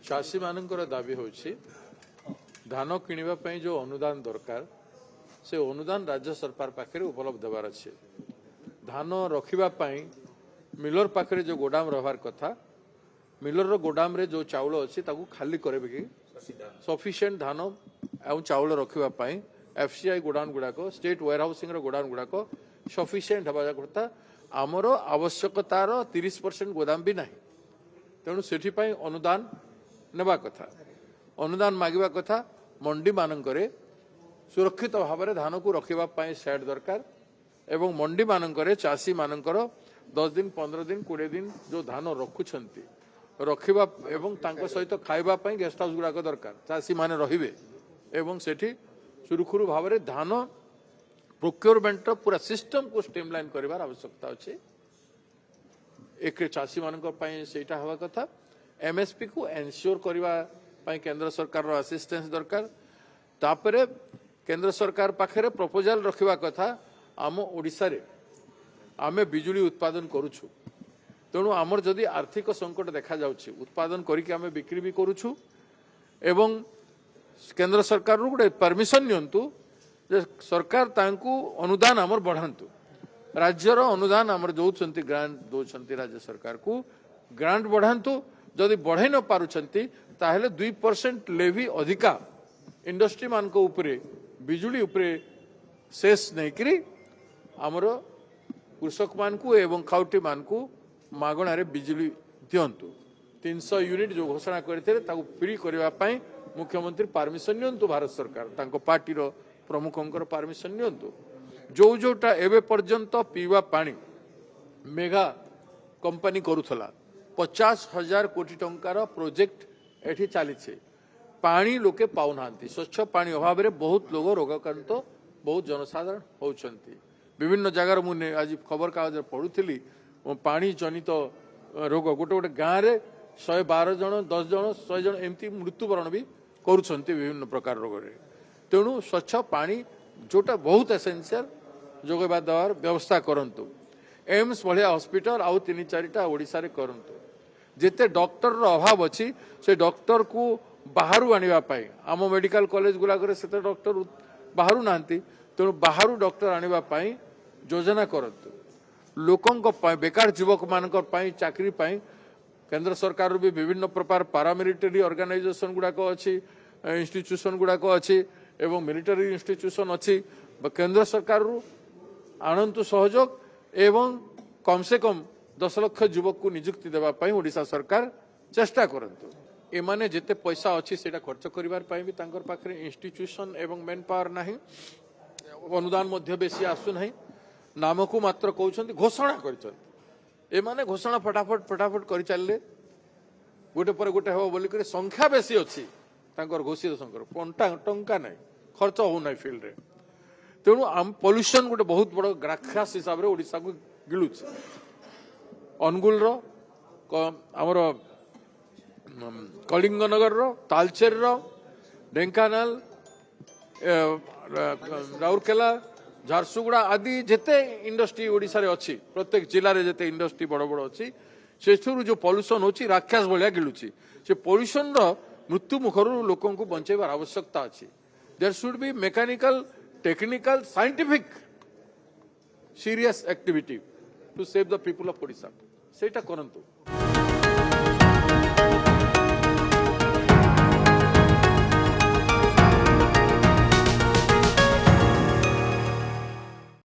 चाषी मानकर दाबी होछि धान किनिबा पई जो अनुदान दरकार से अनुदान राज्य सरकार पाखे उपलब्ध होबार अच्छे धान रखिबा पई मिलर पाखे जो गोदाम रहबार कथा मिलर गोदाम रे जो चाउल अच्छी ताकू खाली करे कि सफिशिएंट धान एवं चाउल रखिबा पई एफसीआई गोदाम गुड़ाक स्टेट वेयर हाउसिंग गोदाम गुड़ाक सफिशिएंट हवा कथा आमर आवश्यकतार 30% गोदाम भी नहीं तेणु से अनुदान नेबा कथा अनुदान मागिबा कथा मंडी मानकरे सुरक्षित भाव में धान को रखिबा पई सेट दरकार एवं मंडी मानकरे चाषी मानकर 10 दिन 15 दिन 20 दिन जो धान रखुछंती रखिबा एवं तांको सहित खाइबा पई गेस्ट हाउस गुड़ाक दरकार चाषी माने रहिबे एवं सेठी सुरखुरु भाव में धान प्रोक्योरमेंट पूरा सिस्टम को स्ट्रीमलाइन करिवार आवश्यकता अछि एक चाषी मानकर पई सेटा हवा कथा एमएसपी को एनश्योर करबा पई केंद्र सरकार रो असिस्टेंस दरकार तापरे केंद्र सरकार पाखरे प्रपोजल रखिबा कथा आम ओडिसा रे आमे बिजुली उत्पादन करूछु तेणु आमर जदि आर्थिक संकट देखा जाउछि उत्पादन करिके आमे बिक्री भी करूछु एवं केंद्र सरकार रो गुडे परमिशन नियंतु जे सरकार तांकू अनुदान आमर बढ़ांतु राज्यर अनुदान आमर दौरान ग्रांट दौरान राज्य सरकार को ग्रांट बढ़ांतु जदि बढ़े न पारुछंती ताहेले 2% लेवी अधिका इंडस्ट्री मान को ऊपरे बिजुली ऊपरे शेष नहीं करी आमर कृषक मान को एवं खाउटी मान को मागणा रे बिजुली दियंतु 300 यूनिट जो घोषणा करते ताकू फ्री करबा पई मुख्यमंत्री परमिशन नियंतु भारत सरकार तांको पार्टी रो प्रमुखंकर परमिशन नियंतु जो जोटा एवं पर्यंत पीवा पानी मेगा कंपनी करुथला 50,000 कोटी टंकार प्रोजेक्ट एठी चली पानी लोके पाऊना स्वच्छ पानी अभाव में बहुत लोग रोगाक्रांत बहुत जनसाधारण होउछंती विभिन्न जगार मुझे आज खबर कागज पढ़ुली पानी जनित रोग गोटे गोटे गाँव में 112 जन 10 जन 100 जन एमती मृत्युवरण भी करुछंती विभिन्न प्रकार रोग तेणु स्वच्छ पानी जोटा बहुत एसेंशियल जोगवा देवार व्यवस्था करंतु एम्स भाया हॉस्पिटल आउ 3-4टा ओडिशा रे करंतु जेते डॉक्टर रो अभाव अछि से डॉक्टर को बाहरु आनिबा पाई आम मेडिकल कॉलेज गुला करे सेते डॉक्टर बाहरु नांती तेणु बाहरु डॉक्टर आनिबा पाई योजना करंतु लोकंक बेकार युवक मानकर पाई चाकरी पाई केंद्र सरकार भी विभिन्न प्रकार पारामिलिटरी ऑर्गेनाइजेशन गुड़ाक अच्छी इंस्टीट्यूशन गुड़ाक अच्छी एवं मिलिटरी इंस्टीट्यूशन अच्छी केंद्र सरकार आणंतु सहयोग एवं कम से कम 10 लाख युवक को नियुक्ति देवाई ओडिशा सरकार चेष्टा करंतु एमाने जेते पैसा अच्छी से खर्च करिवार पाई भी तांकर पाखरे इंस्टीट्यूशन एवं मैन पावर नाही अनुदान मध्य बेसी आसु नाही नाम को मात्र कहउछंती घोषणा करछंती एमाने घोषणा फटाफट फटाफट करि चलले गोटे पर गोटे हो बोली करे संख्या बेसी अच्छी तांकर घोषित संख्या टंका नाही खर्च हो नाही फील्ड रे तेणु आम पॉल्यूशन गोटे बहुत बड़ ग्राख्यास हिसाब रे ओडिशा को गिलुछ अनुगुल रो हमर कलिंगनगर रो तालचेर रो ढेंकानाल राउरकेला झारसुगुड़ा आदि जेते इंडस्ट्री ओडिशा रे अछि प्रत्येक जिल्ला रे जेते इंडस्ट्री बड़ बड़ अछि सेठुरु जो पॉल्यूशन होछि राक्षस भलिया गिलुछि से पॉल्यूशन रो मृत्यु मुखरु लोकन को बंचेबार आवश्यकता अछि there should be mechanical technical scientific serious activity to save the people of Odisha सेटा करंतु।